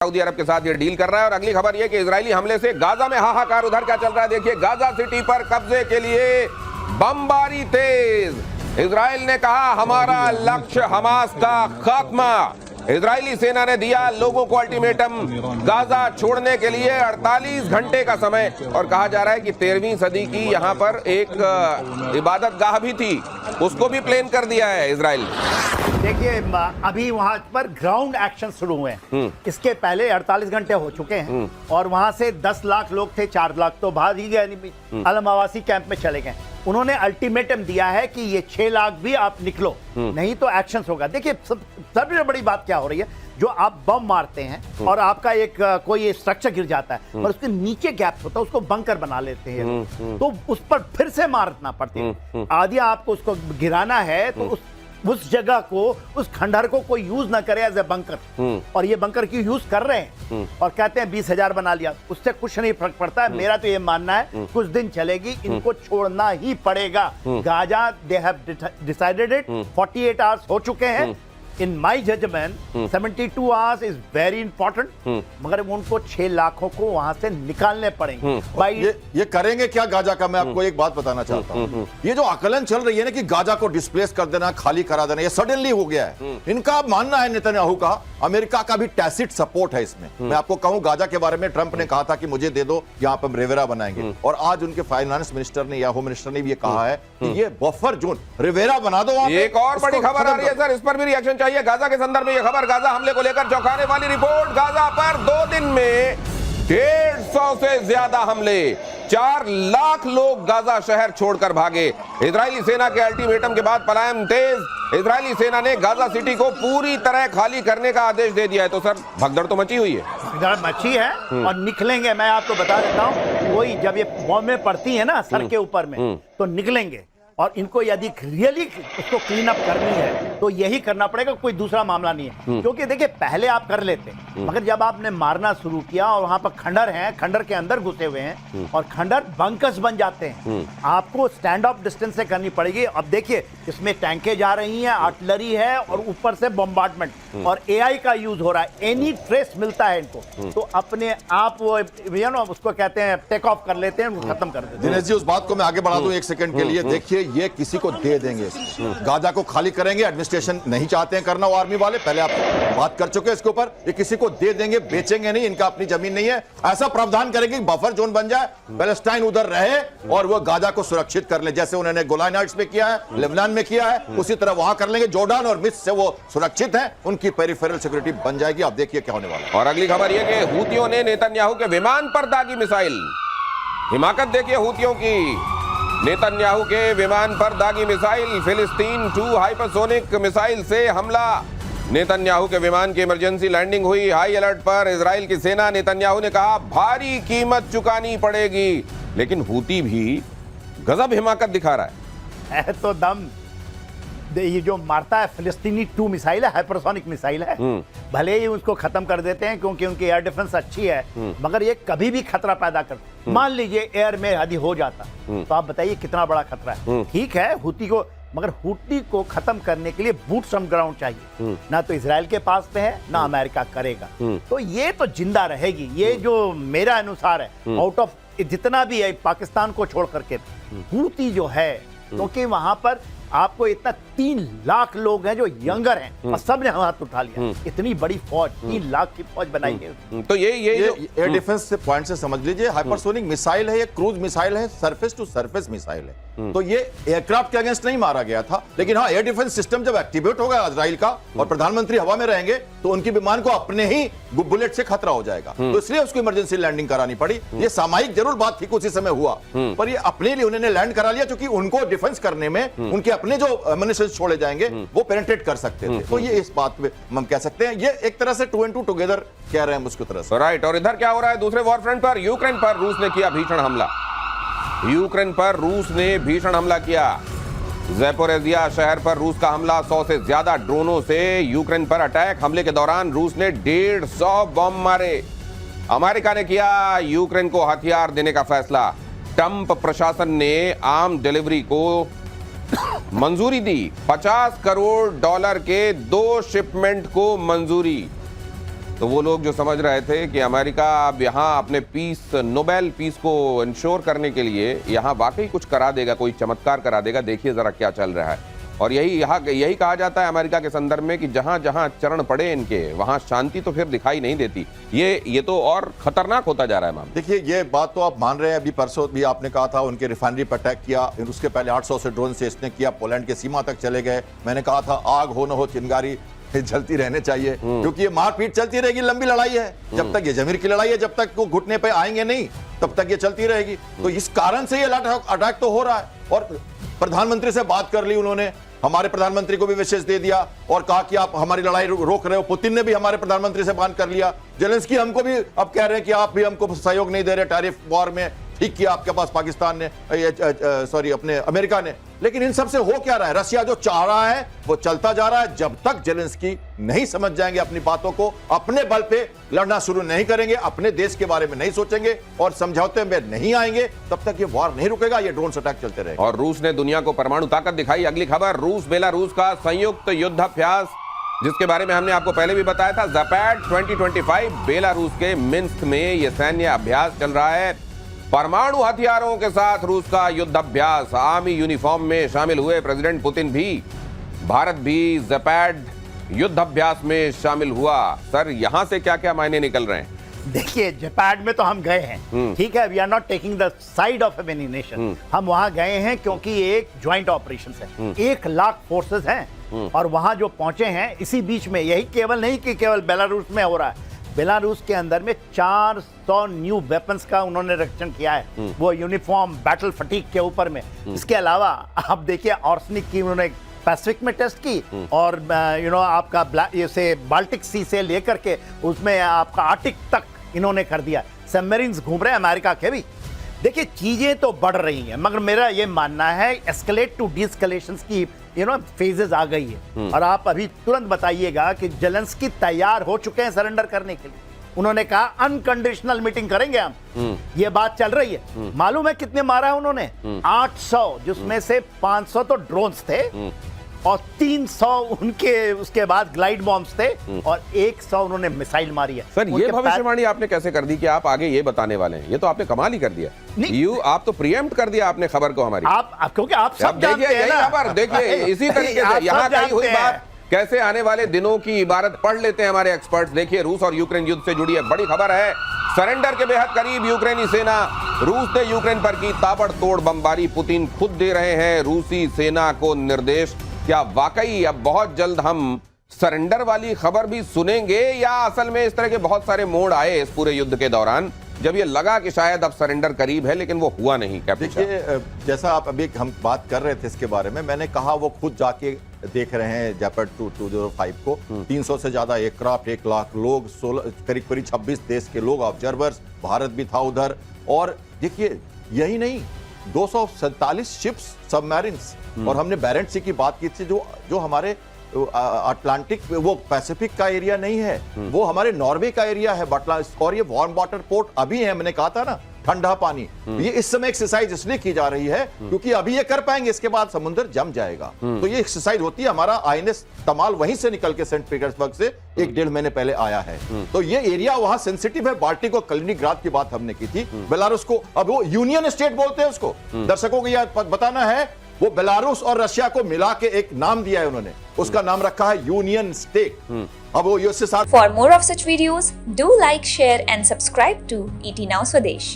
Saudi अरब के साथ ये डील कर रहा है। और अगली खबर ये कि इजरायली हमले से गाजा में हाहाकार। उधर क्या चल रहा है देखिए, गाजा सिटी पर कब्जे के लिए बमबारी तेज। इजराइल ने कहा हमारा लक्ष्य हमास का खात्मा। इजरायली सेना ने दिया लोगों को अल्टीमेटम, गाजा छोड़ने के लिए 48 घंटे का समय। और कहा जा रहा है कि 13वीं सदी की यहां पर एक इबादत गाह भी थी, उसको भी प्लेन कर दिया है इजराइल। देखिए अभी वहां पर ग्राउंड एक्शन शुरू हुए हैं। इसके पहले 48 घंटे हो चुके हैं और वहां से 10 लाख लोग थे, 4 लाख तो भाग ही गए, अलम आवासी कैंप में चले गए। उन्होंने अल्टीमेटम दिया है कि ये 6 लाख भी आप निकलो, नहीं तो एक्शन होगा। देखिए सबसे बड़ी बात क्या हो रही है, जो आप बम मारते हैं और आपका एक कोई स्ट्रक्चर गिर जाता है और उसके नीचे गैप्स होता है, उसको बंकर बना लेते हैं, तो उस पर फिर से मारना पड़ता है। आदि आपको उसको गिराना है तो उस जगह को, उस खंडहर को कोई यूज ना करे एज ए बंकर। और ये बंकर की यूज कर रहे हैं और कहते हैं 20,000 बना लिया, उससे कुछ नहीं फर्क पड़ता है। मेरा तो ये मानना है कुछ दिन चलेगी, इनको छोड़ना ही पड़ेगा। Gaza they have decided it, 48 hours हो चुके हैं। In my judgement 72 hours is very important, मगर उनको 6 लाखों को वहां से निकालने पड़ेंगे। ये करेंगे क्या गाजा का? मैं आपको एक बात बताना चाहता हूं, ये जो आकलन चल रही है ना कि गाजा को डिस्प्लेस कर देना, खाली करा देना, ये सडनली हो गया है। इनका मानना है नेतन्याहू का, अमेरिका का भी टैसिट सपोर्ट है इसमें। मैं आपको कहूं गाजा के बारे में ट्रंप ने कहा था कि मुझे दे दो, यहां पर रिवेरा बनाएंगे, और आज उनके फाइनेंस मिनिस्टर ने या होम मिनिस्टर ने भी ये कहा है कि ये बफर जोन रिवेरा बना दो। एक और बड़ी खबर आ रही है सर, इस पर भी रिएक्शन चाहिए। गाजा के संदर्भ में यह खबर, गाजा हमले को लेकर चौंकाने वाली रिपोर्ट। गाजा पर 2 दिन में 150 से ज्यादा हमले, 4 लाख लोग गाजा शहर छोड़कर भागे। इजरायली सेना के अल्टीमेटम के बाद पलायन तेज। इजरायली सेना ने गाजा सिटी को पूरी तरह खाली करने का आदेश दे दिया है। तो सर भगदड़ तो मची हुई है, भगदड़ मची है और निकलेंगे। मैं आपको बता देता हूं, वही जब ये बॉम्बें पड़ती है ना सर के ऊपर में, तो निकलेंगे। और इनको यदि रियली उसको क्लीन अप करनी है तो यही करना पड़ेगा, कोई दूसरा मामला नहीं है। क्योंकि देखिए पहले आप कर लेते, मगर जब आपने मारना शुरू किया और वहां पर खंडर हैं, खंडर के अंदर घुसे हुए हैं और खंडर बंकर्स बन जाते हैं, आपको स्टैंड ऑफ डिस्टेंस से करनी पड़ेगी। अब देखिए इसमें टैंकें जा रही हैं, आर्टिलरी है और ऊपर से बम्बार्डमेंट और एआई का यूज हो रहा है। एनी ट्रेस मिलता है इनको तो अपने आप वो उसको कहते हैं टेक ऑफ कर लेते हैं, खत्म कर देते हैं। दिनेश जी उस बात को मैं आगे बढ़ा दूं एक सेकंड के लिए। देखिए ये किसी को दे देंगे, गाजा को खाली करेंगे, एडमिनिस्ट्रेशन नहीं चाहते हैं करना, वो आर्मी वाले पहले आप बात कर चुके हैं इसके ऊपर। ये किसी को दे देंगे, बेचेंगे नहीं, इनका अपनी जमीन नहीं है। ऐसा प्रावधान करेंगे कि बफर जोन बन जाए, पैलेस्टाइन उधर रहे और वो गाजा को सुरक्षित कर ले, जैसे उन्होंने गोलान हाइट्स में किया है, लेबनान में किया है, उसी तरह वहां कर लेंगे। जॉर्डन और मिस्र से वो सुरक्षित है, उनकी पेरिफेरल सिक्योरिटी बन जाएगी। आप देखिए क्या होने वाला है। और अगली खबर यह कि हूतियों ने नेतन्याहू के विमान पर दागी मिसाइल। हिमाकत देखिए हूतियों की, नेतन्याहू के विमान पर दागी मिसाइल। फिलिस्तीन 2 हाइपरसोनिक मिसाइल से हमला। नेतन्याहू के विमान की इमरजेंसी लैंडिंग हुई। हाई अलर्ट पर इजराइल की सेना। नेतन्याहू ने कहा भारी कीमत चुकानी पड़ेगी, लेकिन हूती भी गजब हिमाकत दिखा रहा है तो दम। ये जो मारता है फिलिस्तीनी 2 मिसाइल है, हाइपरसोनिक मिसाइल है। भले ही उसको खत्म कर देते हैं क्योंकि उनकी एयर डिफेंस अच्छी है, मगर ये कभी भी खतरा पैदा करते। मान लीजिए एयर में यदि हो जाता तो आप बताइए कितना बड़ा खतरा है। ठीक है हूती को, मगर हूती को खत्म करने के लिए बूट्स ऑन ग्राउंड चाहिए। ना तो इजराइल के पास पे है, ना अमेरिका करेगा। तो ये तो जिंदा रहेगी। ये जो मेरा अनुसार है, आउट ऑफ जितना भी है पाकिस्तान को छोड़ करके हूती जो है, क्योंकि वहां पर आपको इतना 3 लाख लोग हैं जो यंगर हैं और सबने हाथ उठा लिया। इतनी बड़ी फौज, 3 लाख की फौज बनाई है। तो ये एयर डिफेंस से पॉइंट से समझ लीजिए, हाइपरसोनिक मिसाइल है, ये क्रूज मिसाइल है, सरफेस टू सरफेस मिसाइल है। तो ये एयरक्राफ्ट के अगेंस्ट नहीं मारा गया था, लेकिन हाँ एयर डिफेंस सिस्टम जब एक्टिवेट होगा इजराइल का और प्रधानमंत्री हवा में रहेंगे तो उनकी विमान को अपने ही बुलेट से खतरा हो जाएगा। तो इसलिए उसको इमरजेंसी लैंडिंग करानी पड़ी। ये सामयिक जरूर बात थी, उसी समय हुआ, पर ये अपने लिए उन्होंने लैंड करा लिया, क्योंकि उनको डिफेंस करने में उनके अपने जो एमिनेशन छोड़े जाएंगे वो पेनिट्रेट कर सकते थे। तो ये इस बात पे हम कह सकते हैं, ये एक तरह से 2 and 2 टुगेदर कह रहे हैं उसकी तरह से। राइट। और इधर क्या हो रहा है दूसरे वॉर फ्रंट पर? यूक्रेन पर रूस ने किया भीषण हमला। यूक्रेन पर रूस ने भीषण हमला किया। ज़ैपोरिज़िया शहर पर रूस का हमला, 100 से ज्यादा ड्रोनों से यूक्रेन पर अटैक। हमले के दौरान रूस ने 150 बम मारे। अमेरिका ने किया यूक्रेन को हथियार देने का फैसला। ट्रंप प्रशासन ने आर्म डिलीवरी को मंजूरी दी। $50 करोड़ के 2 शिपमेंट को मंजूरी। तो वो लोग जो समझ रहे थे कि अमेरिका अब यहाँ अपने नोबेल पीस को इंश्योर करने के लिए यहाँ वाकई कुछ करा देगा, कोई चमत्कार करा देगा, देखिए जरा क्या चल रहा है। और यही कहा जाता है अमेरिका के संदर्भ में कि जहां जहां चरण पड़े इनके, वहां शांति तो फिर दिखाई नहीं देती। ये तो और खतरनाक होता जा रहा है मामला। देखिए, ये बात तो आप मान रहे हैं, अभी परसों भी आपने कहा था उनके रिफाइनरी पर अटैक किया, उसके पहले 800 से ड्रोन से इसने किया, पोलैंड के सीमा तक चले गए। मैंने कहा था आग हो न हो चिंगारी जलती रहने चाहिए, क्योंकि ये मारपीट चलती रहेगी, लंबी लड़ाई है। जब तक ये जमीर की लड़ाई है, जब तक वो घुटने पे आएंगे नहीं, तब तक ये चलती रहेगी। तो इस कारण से ये अटैक तो हो रहा है। और प्रधानमंत्री से बात कर ली उन्होंने, हमारे प्रधानमंत्री को भी विशेष दे दिया और कहा कि आप हमारी लड़ाई रोक रहे हो। पुतिन ने भी हमारे प्रधानमंत्री से बात कर लिया। जेलेंस्की हमको भी अब कह रहे हैं कि आप भी हमको सहयोग नहीं दे रहे टैरिफ वॉर में। ठीक किया आपके पास पाकिस्तान ने, अपने अमेरिका ने। लेकिन इन सब से हो क्या रहा है? रशिया जो चाह रहा है वो चलता जा रहा है। जब तक जेलेंस्की नहीं समझ जाएंगे अपनी बातों को, अपने बल पे लड़ना शुरू नहीं करेंगे, अपने देश के बारे में नहीं सोचेंगे और समझौते में नहीं आएंगे, तब तक ये वॉर नहीं रुकेगा, ये ड्रोन अटैक चलते रहेगा। और रूस ने दुनिया को परमाणु ताकत दिखाई। अगली खबर, रूस बेलारूस का संयुक्त युद्धाभ्यास, जिसके बारे में हमने आपको पहले भी बताया था। ज़ैपैड 2025 बेलारूस के मिन्स्क में यह सैन्य अभ्यास चल रहा है। परमाणु हथियारों के साथ रूस का युद्धाभ्यास। आर्मी यूनिफॉर्म में शामिल हुए प्रेसिडेंट पुतिन भी। भारत भी ज़ैपैड युद्धाभ्यास में शामिल हुआ। सर, यहां से क्या क्या मायने निकल रहे हैं? देखिए, जापान में तो हम गए हैं, ठीक है, we are not taking the side of any nation. हम वहां गए हैं क्योंकि ये एक ज्वाइंट ऑपरेशन है, 1 लाख फोर्सेस हैं और वहां जो पहुंचे हैं इसी बीच में, यही केवल नहीं कि केवल बेलारूस में हो रहा है, बेलारूस के अंदर में 400 न्यू वेपन्स का उन्होंने रक्षण किया है, वो यूनिफॉर्म बैटल फटीक के ऊपर में। इसके अलावा आप देखिए, ऑर्सनिक की उन्होंने पैसिफिक में टेस्ट की और आपका जैसे बाल्टिक सी से लेकर के उसमें आपका आर्टिक तक इन्होंने कर दिया। सबमरीन्स घूम रहे हैं अमेरिका के भी। देखिए, चीजें तो बढ़ रही हैं, मगर मेरा ये मानना है एस्केलेट टू डीएस्केलेशन की फेजेस आ गई है। और आप अभी तुरंत बताइएगा कि जेलेंस्की तैयार हो चुके हैं सरेंडर करने के लिए। उन्होंने कहा अनकंडीशनल मीटिंग करेंगे हम। ये बात चल रही है। मालूम है कितने मारा है उन्होंने? 800, जिसमें से 500 तो ड्रोन्स थे और 300 उनके उसके बाद ग्लाइड बॉम्ब्स थे और 100 उन्होंने मिसाइल मारी है। सर, ये भविष्यवाणी आपने कैसे कर दी कि आप आगे ये बताने वाले हैं? ये तो आपने कमाल ही कर दिया। आप तो प्रीएम्प्ट कर दिया आपने खबर को हमारी। क्योंकि आप सब जानते हैं ना। खबर देखिए, इसी तरीके से यहाँ कही हुई बात कैसे आने वाले दिनों की इबारत पढ़ लेते हैं हमारे एक्सपर्ट्स। देखिए, रूस और यूक्रेन युद्ध से जुड़ी एक बड़ी खबर है। सरेंडर के बेहद करीब यूक्रेनी सेना। रूस ने यूक्रेन पर की ताबड़तोड़ बमबारी। पुतिन खुद दे रहे हैं रूसी सेना को निर्देश। क्या वाकई अब बहुत जल्द हम सरेंडर वाली खबर भी सुनेंगे, या असल में इस तरह के बहुत सारे मोड़ आए इस पूरे युद्ध के दौरान जब ये लगा कि शायद अब सरेंडर करीब है, लेकिन वो हुआ नहीं? देखिए, जैसा आप अभी हम बात कर रहे थे इसके बारे में, मैंने कहा वो खुद जाके देख रहे हैं ज़ैपैड 2005 को। 300 से ज्यादा एयरक्राफ्ट, 1 लाख लोग, करीब 26 देश के लोग, ऑब्जर्वर्स, भारत भी था उधर। और देखिए, यही नहीं, 247 शिप्स, सबमरीन्स, और हमने बैरेंट सी की बात की थी, जो हमारे अटलांटिक, वो पैसिफिक का एरिया नहीं है, वो हमारे नॉर्वे का एरिया है, और ये वार्म वाटर पोर्ट अभी है। मैंने कहा था ना, ठंडा पानी। ये इस समय एक्सरसाइज इसलिए की जा रही है क्योंकि अभी ये कर पाएंगे, इसके बाद समुद्र जम जाएगा। तो ये एक्सरसाइज होती है। हमारा आईएनएस तमाल वहीं से निकल के सेंट पीटर्सबर्ग से 1-1.5 महीने पहले आया है। तो ये एरिया वहां सेंसिटिव है। बाल्टिक और कलिनिंग्राड की बात हमने की थी। बेलारूस को अब वो यूनियन स्टेट बोलते हैं उसको। दर्शकों को यह बताना है, वो बेलारूस और रशिया को मिला के एक नाम दिया है उन्होंने, उसका नाम रखा है यूनियन स्टेट। अब वो इससे साथ। For more of such videos, do like, share and subscribe to ET Now Swadesh.